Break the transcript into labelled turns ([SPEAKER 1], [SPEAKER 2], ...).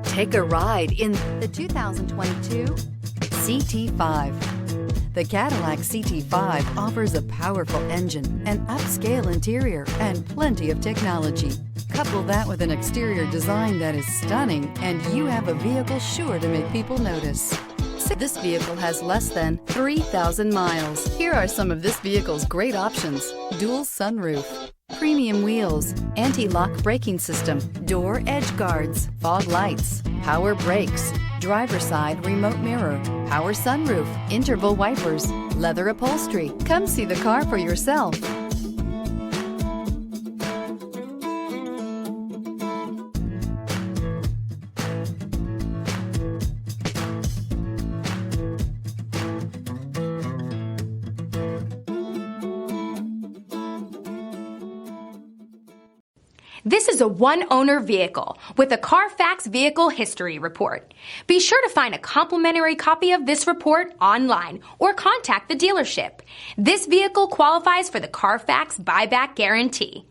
[SPEAKER 1] Take a ride in the 2022 Ct5. The Cadillac Ct5 offers a powerful engine, an upscale interior, and plenty of technology. Couple that with an exterior design that is stunning, and you have a vehicle sure to make people notice. This vehicle has less than 3,000 miles. Here are some of this vehicle's great options: dual sunroof, premium wheels, anti-lock braking system, door edge guards, fog lights, power brakes, driver's side remote mirror, power sunroof, interval wipers, leather upholstery. Come see the car for yourself.
[SPEAKER 2] This is a one-owner vehicle with a Carfax Vehicle History Report. Be sure to find a complimentary copy of this report online or contact the dealership. This vehicle qualifies for the Carfax Buyback Guarantee.